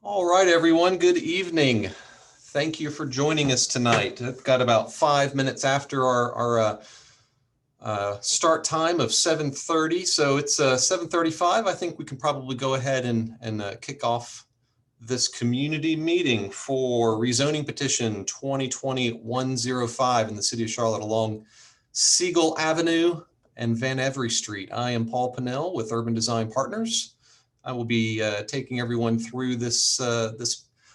All right, everyone, good evening. Thank you for joining us tonight. I've got about 5 minutes after our start time of 7:30, so it's 7:35. I think we can probably go ahead and kick off this community meeting for Rezoning Petition 2020-105 in the city of Charlotte along Siegel Avenue and Van Every Street. I am Paul Pennell with Urban Design Partners. I will be taking everyone through this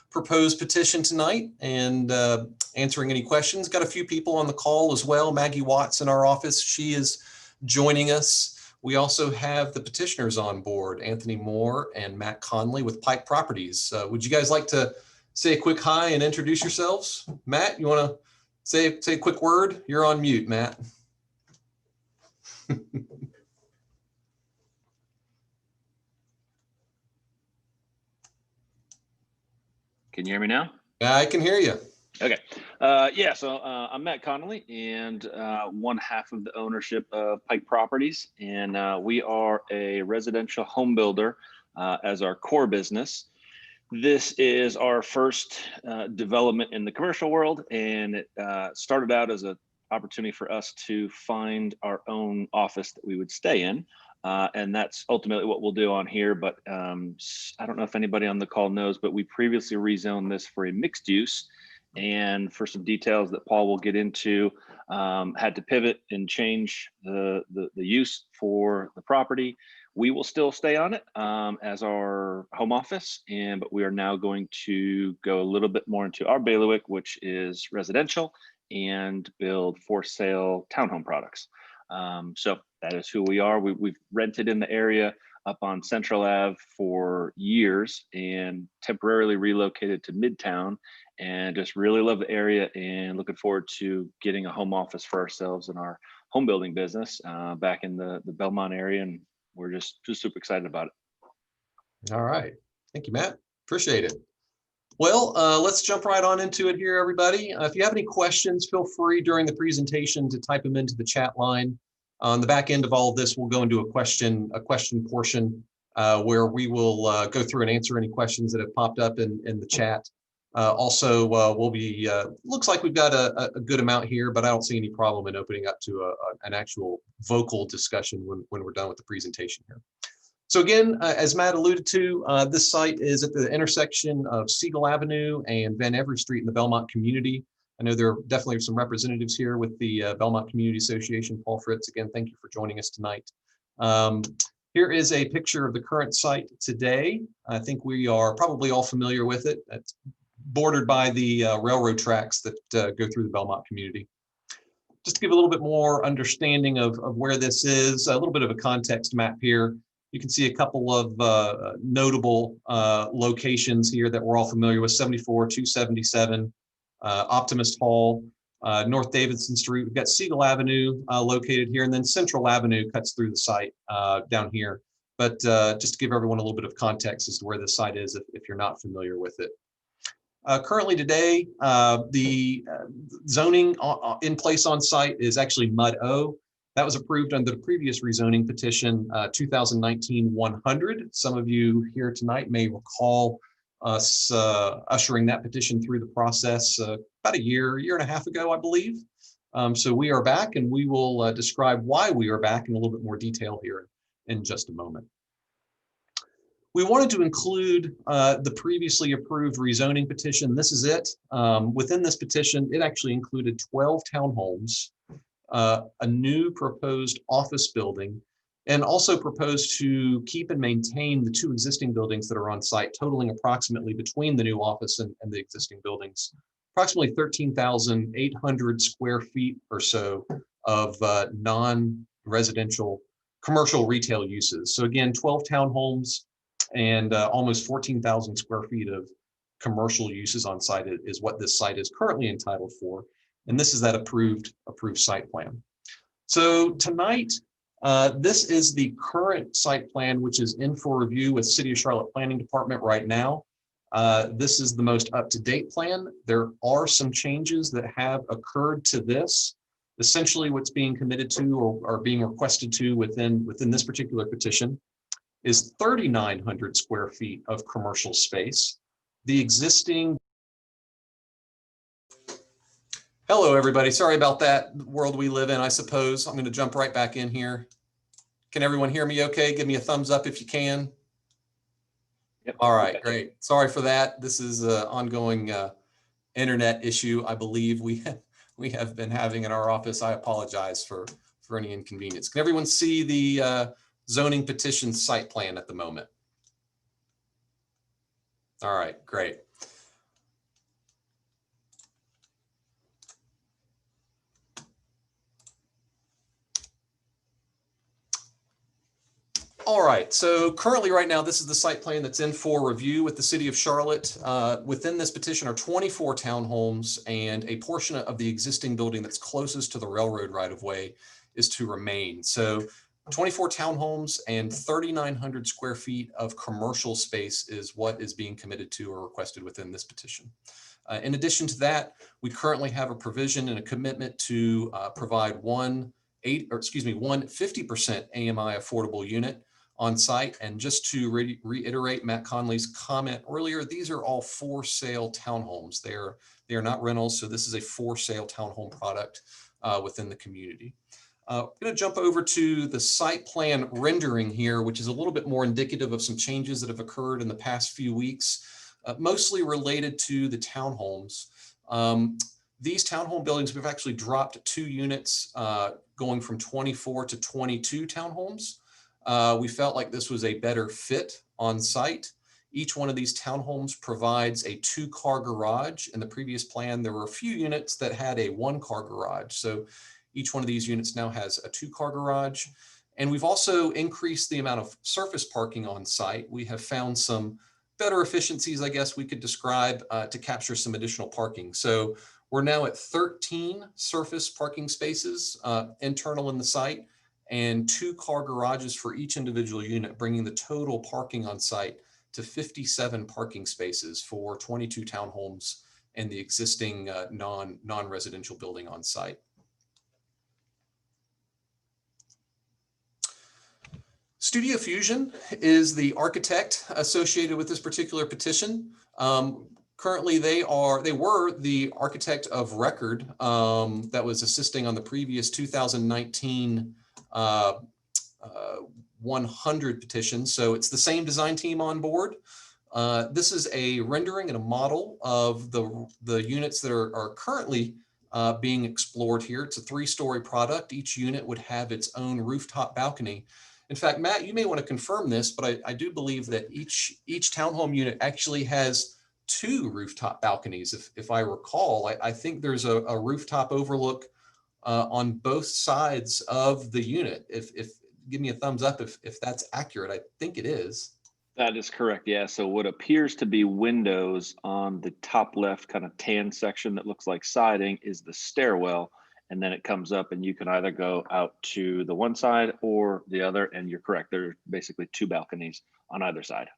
proposed petition tonight and answering any questions. Got a few people on the call as well. Maggie Watts in our office, she is joining us. We also have the petitioners on board, Anthony Moore and Matt Conley with Pike Properties. Would you guys like to say a quick hi and introduce yourselves? Matt, you want to say a quick word? You're on mute, Matt. Can you hear me now? I can hear you. Okay. So I'm Matt Connolly, and one half of the ownership of Pike Properties, and we are a residential home builder as our core business. This is our first development in the commercial world, and it started out as an opportunity for us to find our own office that we would stay in. And that's ultimately what we'll do on here. But I don't know if anybody on the call knows, but we previously rezoned this for a mixed use. And for some details that Paul will get into, had to pivot and change the use for the property. We will still stay on it as our home office, but we are now going to go a little bit more into our bailiwick, which is residential, and build for sale townhome products. So that is who we are. We've rented in the area up on Central Ave for years and temporarily relocated to Midtown, and just really love the area and looking forward to getting a home office for ourselves in our home building business back in the Belmont area. And we're just super excited about it. All right. Thank you, Matt. Appreciate it. Well, let's jump right on into it here, everybody. If you have any questions, feel free during the presentation to type them into the chat line. On the back end of all of this, we'll go into a question portion where we will go through and answer any questions that have popped up in the chat. Also, we'll be, looks like we've got a good amount here, but I don't see any problem in opening up to an actual vocal discussion when we're done with the presentation here. So again, as Matt alluded to, this site is at the intersection of Siegel Avenue and Van Every Street in the Belmont community. I know there are definitely some representatives here with the Belmont Community Association. Paul Fritz, again, thank you for joining us tonight. Here is a picture of the current site today. I think we are probably all familiar with it. It's bordered by the railroad tracks that go through the Belmont community. Just to give a little bit more understanding of where this is, a little bit of a context map here. You can see a couple of notable locations here that we're all familiar with: 74, 277, Optimist Hall, North Davidson Street. We've got Siegel Avenue located here, and then Central Avenue cuts through the site down here. But just to give everyone a little bit of context as to where this site is if you're not familiar with it. Currently today, the zoning in place on site is actually Mud O. That was approved under the previous rezoning petition, 2019-100. Some of you here tonight may recall us ushering that petition through the process about a year and a half ago, I believe. So we are back, and we will describe why we are back in a little bit more detail here in just a moment. We wanted to include the previously approved rezoning petition. This is it. Within this petition, it actually included 12 townhomes, a new proposed office building, and also proposed to keep and maintain the 2 existing buildings that are on site, totaling approximately, between the new office and the existing buildings, approximately 13,800 square feet or so of non-residential commercial retail uses. So again, 12 townhomes and almost 14,000 square feet of commercial uses on site is what this site is currently entitled for. And this is that approved site plan. So tonight, this is the current site plan, which is in for review with City of Charlotte Planning Department right now. This is the most up-to-date plan. There are some changes that have occurred to this. Essentially, what's being committed to or being requested to within this particular petition is 3,900 square feet of commercial space. the existing. Hello, everybody. Sorry about that world we live in, I suppose. I'm going to jump right back in here. Can everyone hear me okay? Give me a thumbs up if you can. Yep. All right, great. Sorry for that. This is an ongoing internet issue, I believe we have been having in our office. I apologize for any inconvenience. Can everyone see the zoning petition site plan at the moment? All right, great. All right, so currently right now, this is the site plan that's in for review with the city of Charlotte. Within this petition are 24 townhomes, and a portion of the existing building that's closest to the railroad right of way is to remain. So 24 townhomes and 3,900 square feet of commercial space is what is being committed to or requested within this petition. In addition to that, we currently have a provision and a commitment to provide one 50% AMI affordable unit on site. And just to reiterate Matt Conley's comment earlier, these are all for sale townhomes. They are not rentals, so this is a for sale townhome product within the community. I'm going to jump over to the site plan rendering here, which is a little bit more indicative of some changes that have occurred in the past few weeks, mostly related to the townhomes. These townhome buildings, we've actually dropped 2 units going from 24 to 22 townhomes. We felt like this was a better fit on site. Each one of these townhomes provides a 2-car garage. In the previous plan, there were a few units that had a 1-car garage. So each one of these units now has a 2-car garage. And we've also increased the amount of surface parking on site. We have found some better efficiencies, I guess we could describe, to capture some additional parking. So we're now at 13 surface parking spaces internal in the site, and 2-car garages for each individual unit, bringing the total parking on site to 57 parking spaces for 22 townhomes and the existing non-residential building on site. Studio Fusion is the architect associated with this particular petition. Currently, they were the architect of record that was assisting on the previous 2019 100 petitions. So it's the same design team on board. This is a rendering and a model of the units that are currently being explored here. It's a 3-story product. Each unit would have its own rooftop balcony. In fact, Matt, you may want to confirm this, but I do believe that each townhome unit actually has 2 rooftop balconies. If I recall, I think there's a rooftop overlook on both sides of the unit. If give me a thumbs up if that's accurate. I think it is. That is correct. Yeah. So what appears to be windows on the top left kind of tan section that looks like siding is the stairwell. And then it comes up and you can either go out to the one side or the other. And you're correct. There are basically 2 balconies on either side.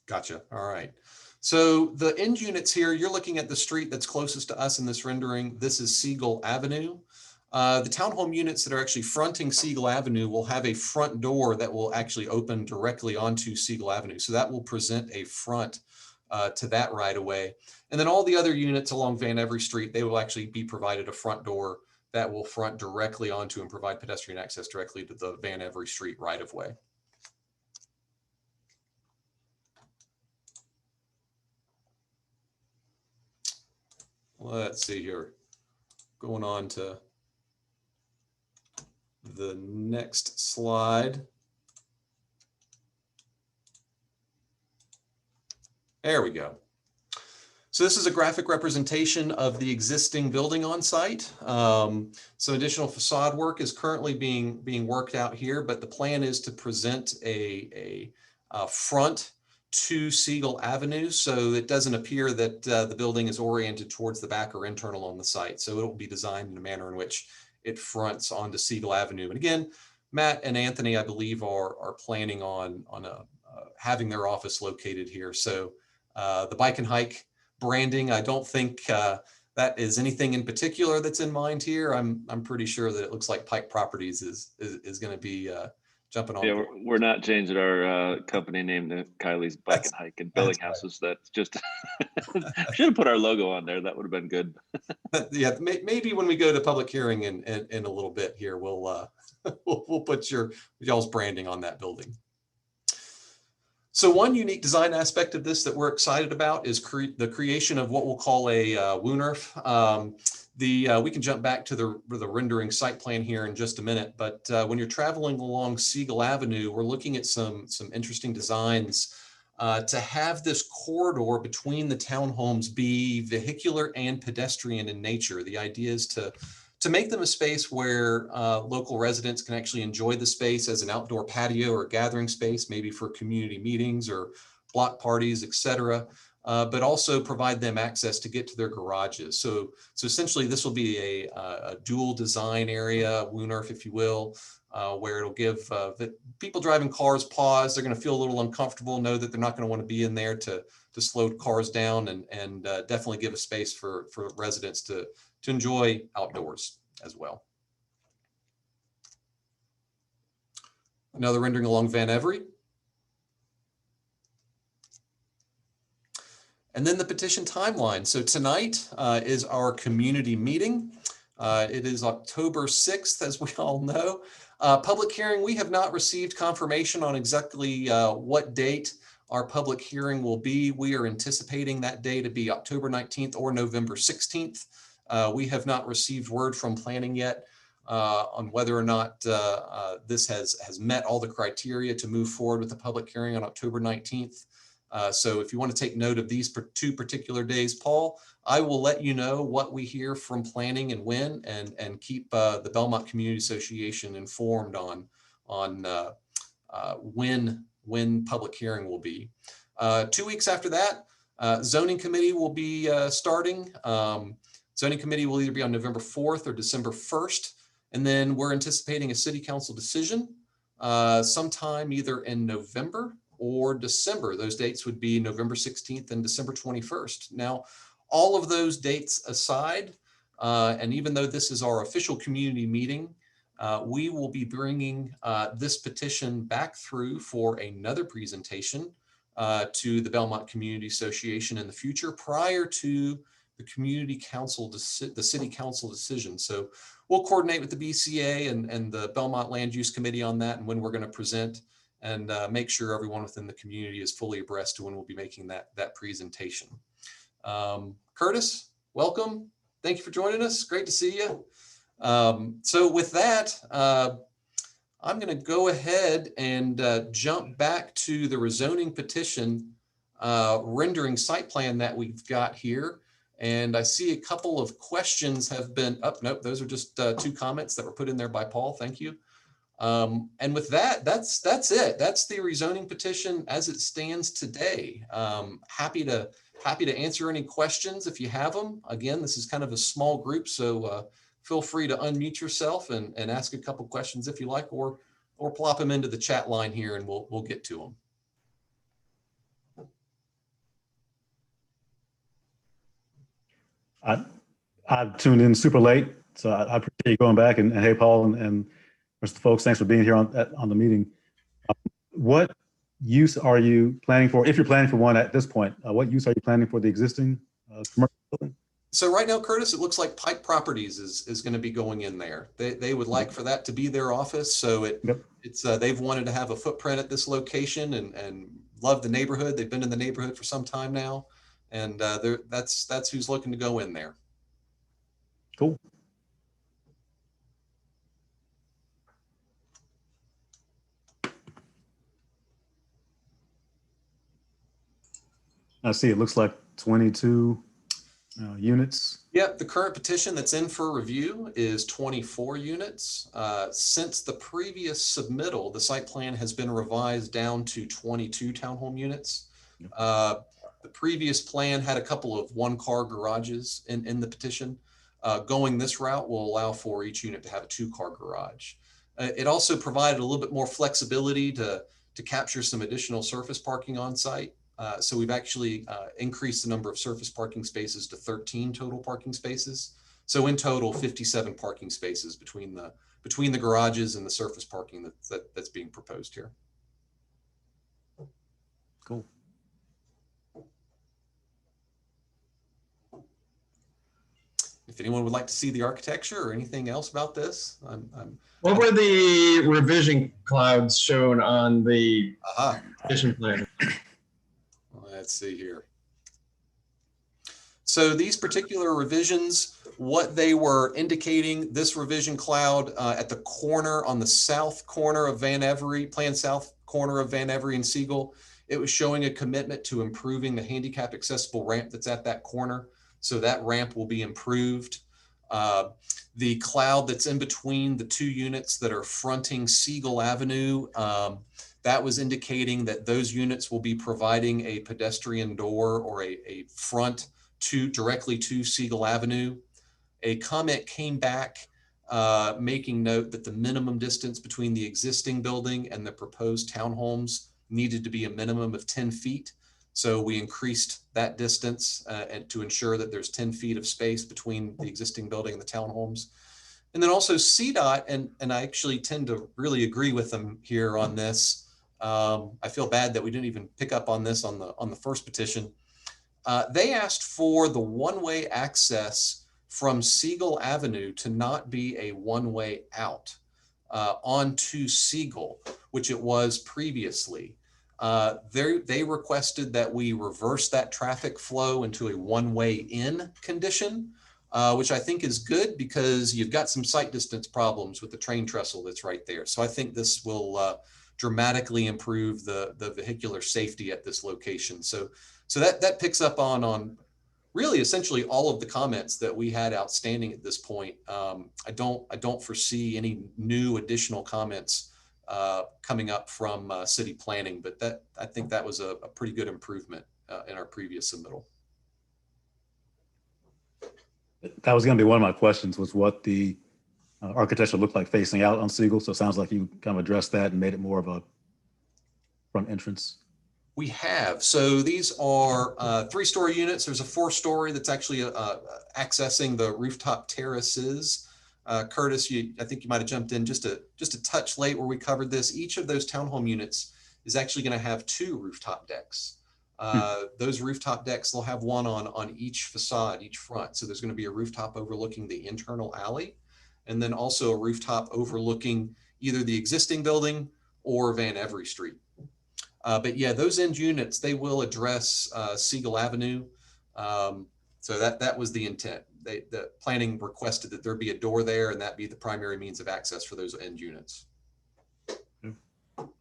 Gotcha. All right. So the end units here, you're looking at the street that's closest to us in this rendering. This is Siegel Avenue. The townhome units that are actually fronting Siegel Avenue will have a front door that will actually open directly onto Siegel Avenue. So that will present a front to that right away. And then all the other units along Van Every Street, they will actually be provided a front door that will front directly onto and provide pedestrian access directly to the Van Every Street right of way. Let's see here, going on to the next slide. There we go. So this is a graphic representation of the existing building on site. Some additional facade work is currently being worked out here, but the plan is to present a front to Siegel Avenue, so it doesn't appear that the building is oriented towards the back or internal on the site. So it will be designed in a manner in which it fronts onto Siegel Avenue. And again, Matt and Anthony, I believe, are planning on having their office located here. So the bike and hike branding, I don't think that is anything in particular that's in mind here. I'm pretty sure that it looks like Pike Properties is going to be jumping on Yeah, board. we're not changing our company name to Kylie's Bike and Hike and Building That's right. Houses. That's just should have put our logo on there. That would have been good. Yeah, maybe when we go to public hearing in a little bit here, we'll we'll put y'all's branding on that building. So one unique design aspect of this that we're excited about is the creation of what we'll call a WUNRF. We can jump back to the rendering site plan here in just a minute, but when you're traveling along Siegel Avenue, we're looking at some interesting designs to have this corridor between the townhomes be vehicular and pedestrian in nature. The idea is to make them a space where local residents can actually enjoy the space as an outdoor patio or gathering space, maybe for community meetings or block parties, etc. But also provide them access to get to their garages. So essentially this will be a dual design area, WUNRF, if you will, where it'll give the people driving cars pause. They're going to feel a little uncomfortable, know that they're not going to want to be in there to slow cars down, and definitely give a space for residents to enjoy outdoors as well. Another rendering along Van Every. And then the petition timeline. So tonight is our community meeting. It is October 6th, as we all know. Public hearing, we have not received confirmation on exactly what date our public hearing will be. We are anticipating that day to be October 19th or November 16th. We have not received word from planning yet on whether or not this has met all the criteria to move forward with the public hearing on October 19th. So if you want to take note of these two particular days, Paul, I will let you know what we hear from planning and when, and keep the Belmont Community Association informed on when public hearing will be. 2 weeks after that, zoning committee will be starting. Zoning committee will either be on November 4th or December 1st. And then we're anticipating a city council decision sometime either in November or December. Those dates would be November 16th and December 21st. Now, all of those dates aside, and even though this is our official community meeting, we will be bringing this petition back through for another presentation to the Belmont Community Association in the future prior to the community council, the city council decision. So we'll coordinate with the BCA and the Belmont Land Use Committee on that and when we're going to present, and make sure everyone within the community is fully abreast to when we'll be making that presentation. Curtis, welcome. Thank you for joining us. Great to see you. So with that, I'm going to go ahead and jump back to the rezoning petition rendering site plan that we've got here. And I see a couple of questions have been up. Nope, those are just 2 comments that were put in there by Paul. Thank you. And with that, that's it. That's the rezoning petition as it stands today. Happy to answer any questions if you have them. Again, this is kind of a small group, so feel free to unmute yourself and ask a couple questions if you like, or plop them into the chat line here and we'll get to them. I tuned in super late, so I appreciate you going back. And hey, Paul and Mr. Folks, thanks for being here on the meeting. What use are you planning for, if you're planning for one at this point? What use are you planning for the existing commercial building? So right now, Curtis, it looks like Pike Properties is going to be going in there. They would like for that to be their office. So it's they've wanted to have a footprint at this location and love the neighborhood. They've been in the neighborhood for some time now. And that's who's looking to go in there. Cool. I see it looks like 22 units. Yep, the current petition that's in for review is 24 units. Since the previous submittal, the site plan has been revised down to 22 townhome units. The previous plan had a couple of 1-car garages in the petition. Going this route will allow for each unit to have a 2-car garage. It also provided a little bit more flexibility to capture some additional surface parking on site. So we've actually increased the number of surface parking spaces to 13 total parking spaces. So in total, 57 parking spaces between the between the garages and the surface parking that's being proposed here. Cool. If anyone would like to see the architecture or anything else about this, What were the revision clouds shown on the petition plan? Let's see here. So these particular revisions, what they were indicating, this revision cloud at the corner on the south corner of Van Every, planned south corner of Van Every and Siegel, it was showing a commitment to improving the handicap accessible ramp that's at that corner. So that ramp will be improved. The cloud that's in between the two units that are fronting Siegel Avenue, that was indicating that those units will be providing a pedestrian door or a front directly to Siegel Avenue. A comment came back making note that the minimum distance between the existing building and the proposed townhomes needed to be a minimum of 10 feet. So we increased that distance and to ensure that there's 10 feet of space between the existing building and the townhomes. And then also CDOT, and I actually tend to really agree with them here on this. I feel bad that we didn't even pick up on this on the first petition. They asked for the one-way access from Siegel Avenue to not be a one-way out onto Siegel, which it was previously. They requested that we reverse that traffic flow into a one-way in condition, which I think is good because you've got some sight distance problems with the train trestle that's right there. So I think this will dramatically improve the vehicular safety at this location. So that picks up on really essentially all of the comments that we had outstanding at this point. I don't foresee any new additional comments coming up from city planning, but I think that was a pretty good improvement in our previous submittal. That was going to be one of my questions, was what the architecture looked like facing out on Siegel. So it sounds like you kind of addressed that and made it more of a front entrance. We have. So these are 3-story units. There's a 4-story that's actually accessing the rooftop terraces. Curtis, I think you might have jumped in just a touch late where we covered this. Each of those townhome units is actually going to have 2 rooftop decks. Those rooftop decks, they'll have one on each facade, each front. So there's going to be a rooftop overlooking the internal alley, and then also a rooftop overlooking either the existing building or Van Every Street. But yeah, those end units, they will address Siegel Avenue. So that was the intent. The planning requested that there be a door there and that be the primary means of access for those end units.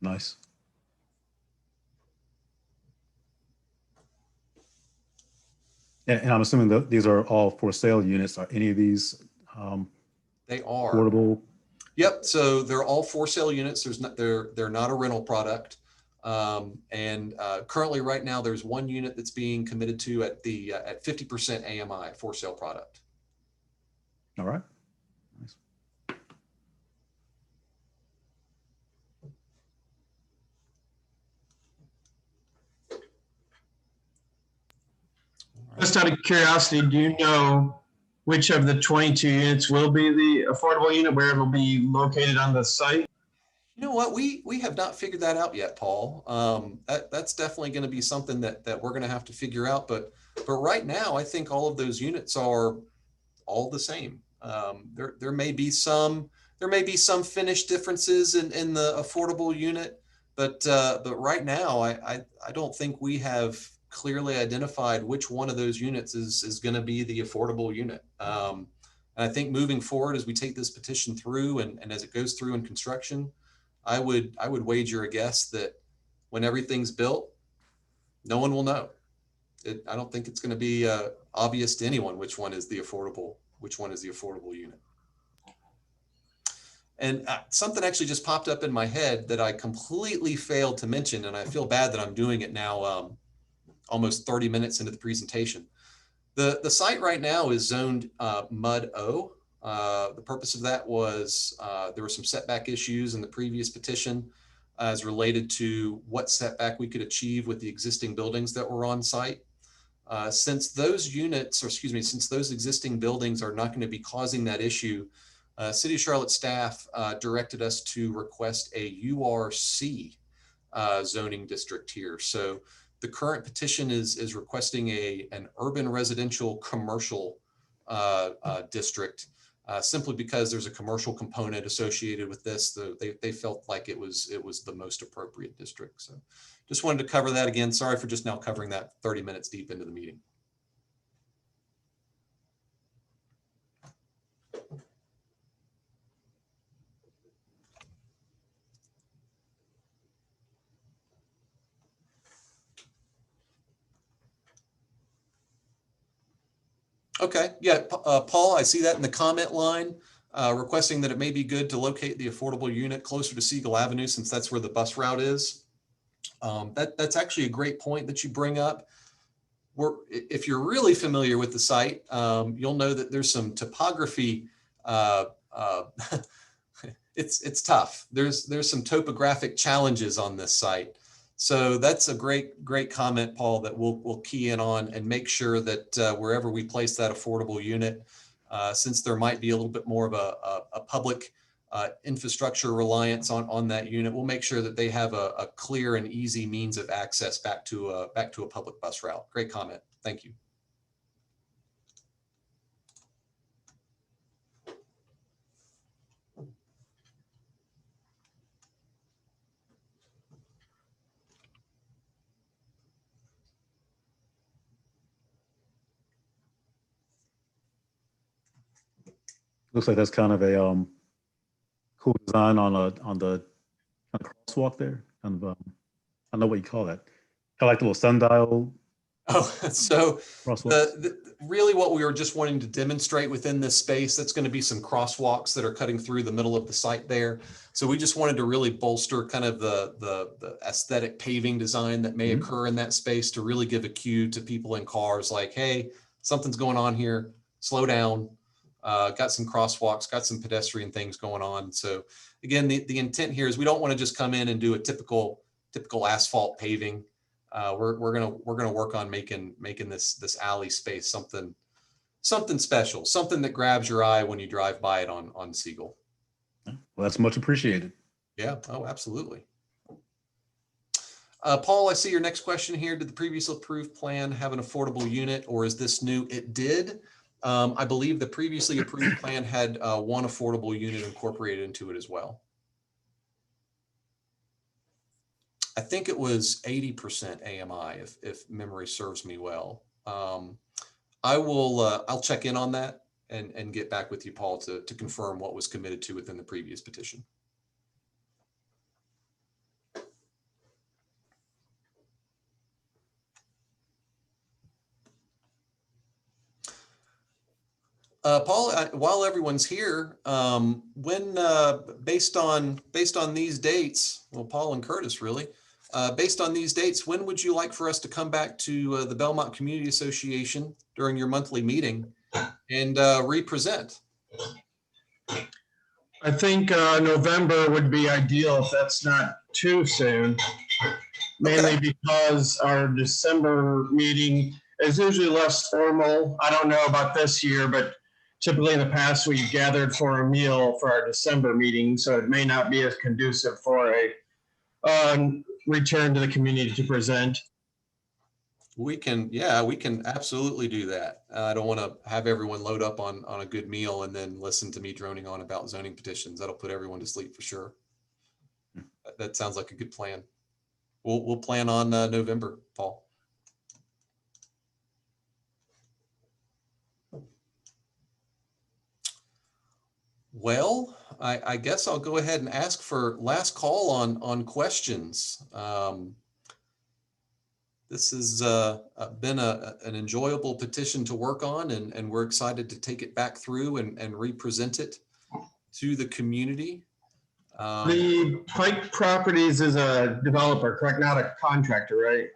Nice. And I'm assuming that these are all for sale units. Are any of these they are affordable? Yep. So they're all for sale units. They're not a rental product. And currently right now there's one unit that's being committed to at 50% AMI for sale product. All right. Nice. Just out of curiosity, do you know which of the 22 units will be the affordable unit, where it will be located on the site? You know what, we have not figured that out yet, Paul. That's definitely going to be something that we're going to have to figure out. But right now, I think all of those units are all the same. There may be some finish differences in the affordable unit, but right now, I don't think we have clearly identified which one of those units is going to be the affordable unit. And I think moving forward, as we take this petition through and as it goes through in construction, I would wager a guess that when everything's built, no one will know. I don't think it's going to be obvious to anyone which one is the affordable unit. And something actually just popped up in my head that I completely failed to mention, and I feel bad that I'm doing it now, almost 30 minutes into the presentation. The site right now is zoned MUD O. The purpose of that was there were some setback issues in the previous petition as related to what setback we could achieve with the existing buildings that were on site. Since those existing buildings are not going to be causing that issue, City of Charlotte staff directed us to request a URC zoning district here. So the current petition is requesting an urban residential commercial district, simply because there's a commercial component associated with this. They felt like it was the most appropriate district. So just wanted to cover that again. Sorry for just now covering that 30 minutes deep into the meeting. Okay, yeah, Paul, I see that in the comment line, requesting that it may be good to locate the affordable unit closer to Siegel Avenue since that's where the bus route is. That's actually a great point that you bring up. If you're really familiar with the site, you'll know that there's some topography. It's tough. There's some topographic challenges on this site. So that's a great comment, Paul, that we'll key in on and make sure that wherever we place that affordable unit, since there might be a little bit more of a public infrastructure reliance on that unit, we'll make sure that they have a clear and easy means of access back to a public bus route. Great comment. Thank you. Looks like that's kind of a cool design on the kind of crosswalk there. Kind of I don't know what you call that. Kind of like the little sundial. Oh, so crosswalk. Really what we were just wanting to demonstrate within this space, that's going to be some crosswalks that are cutting through the middle of the site there. So we just wanted to really bolster kind of the aesthetic paving design that may occur in that space to really give a cue to people in cars like, hey, something's going on here, slow down. Got some crosswalks, got some pedestrian things going on. So again, the intent here is we don't want to just come in and do a typical asphalt paving. We're gonna work on making this alley space something special, something that grabs your eye when you drive by it on Siegel. Well, that's much appreciated. Yeah. Oh, absolutely. Paul, I see your next question here. Did the previously approved plan have an affordable unit, or is this new? It did. I believe the previously approved plan had one affordable unit incorporated into it as well. I think it was 80% AMI, if memory serves me well. I'll check in on that and get back with you, Paul, to confirm what was committed to within the previous petition. Paul, while everyone's here, when based on these dates, well, Paul and Curtis really, based on these dates, when would you like for us to come back to the Belmont Community Association during your monthly meeting and represent? I think November would be ideal if that's not too soon. Mainly because our December meeting is usually less formal. I don't know about this year, but typically in the past we've gathered for a meal for our December meeting, so it may not be as conducive for a return to the community to present. We can absolutely do that. I don't want to have everyone load up on a good meal and then listen to me droning on about zoning petitions. That'll put everyone to sleep for sure. That sounds like a good plan. We'll plan on November, Paul. Well, I guess I'll go ahead and ask for last call on questions. This has been an enjoyable petition to work on, and we're excited to take it back through and represent it to the community. The Pike Properties is a developer, correct? Not a contractor, right?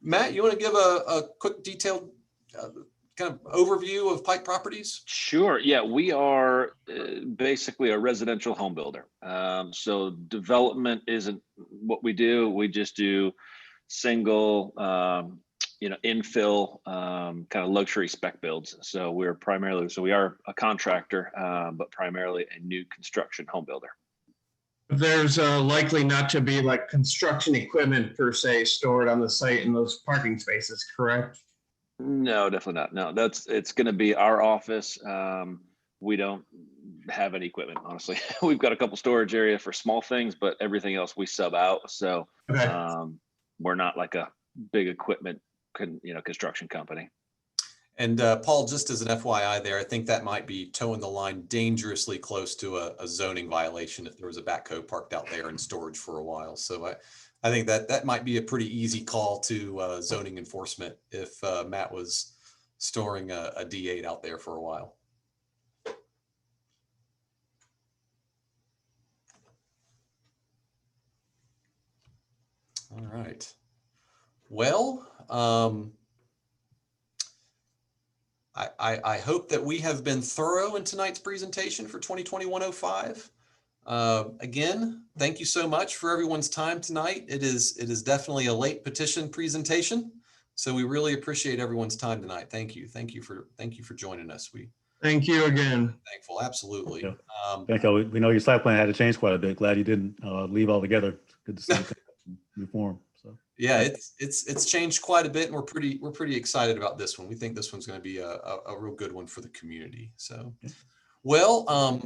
Matt, you want to give a quick detailed kind of overview of Pike Properties? Sure. Yeah, we are basically a residential home builder. So development isn't what we do. We just do single, infill kind of luxury spec builds. So we are a contractor, but primarily a new construction home builder. There's likely not to be like construction equipment per se stored on the site in those parking spaces, correct? No, definitely not. No, it's going to be our office. We don't have any equipment, honestly. We've got a couple storage area for small things, but everything else we sub out. So Okay. we're not like a big equipment, construction company. And Paul, just as an FYI there, I think that might be towing the line dangerously close to a zoning violation if there was a backhoe parked out there in storage for a while. So I think that might be a pretty easy call to zoning enforcement if Matt was storing a D8 out there for a while. All right. Well, I hope that we have been thorough in tonight's presentation for 2021-05. Again, thank you so much for everyone's time tonight. It is definitely a late petition presentation, so we really appreciate everyone's time tonight. Thank you for joining us. Thank you again. Thankful, absolutely. Thank you. We know your site plan had to change quite a bit. Glad you didn't leave altogether. Good to see it new form. So yeah, it's changed quite a bit, and we're pretty excited about this one. We think this one's going to be a real good one for the community. So, well,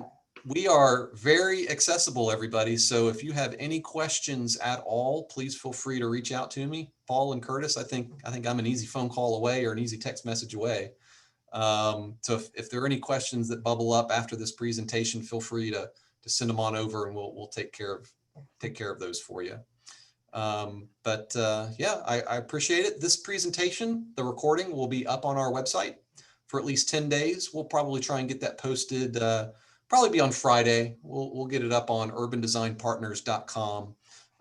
we are very accessible, everybody. So if you have any questions at all, please feel free to reach out to me, Paul and Curtis. I think I'm an easy phone call away or an easy text message away. So if there are any questions that bubble up after this presentation, feel free to send them on over, and we'll take care of those for you. Yeah, I appreciate it. This presentation, the recording, will be up on our website for at least 10 days. We'll probably try and get that posted, probably be on Friday. We'll get it up on urbandesignpartners.com.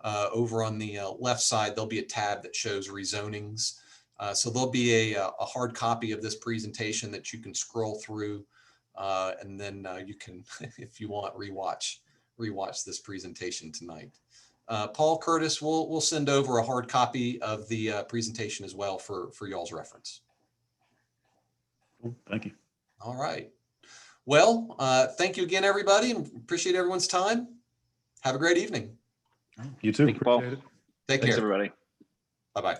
Over on the left side, there'll be a tab that shows rezonings. So there'll be a hard copy of this presentation that you can scroll through, and then you can, if you want, rewatch this presentation tonight. Paul, Curtis, we'll send over a hard copy of the presentation as well for y'all's reference. thank you. All right. Well, thank you again, everybody, and appreciate everyone's time. Have a great evening. You too. Thank you, Paul. Appreciate it. Take Thanks, care. everybody. Bye-bye.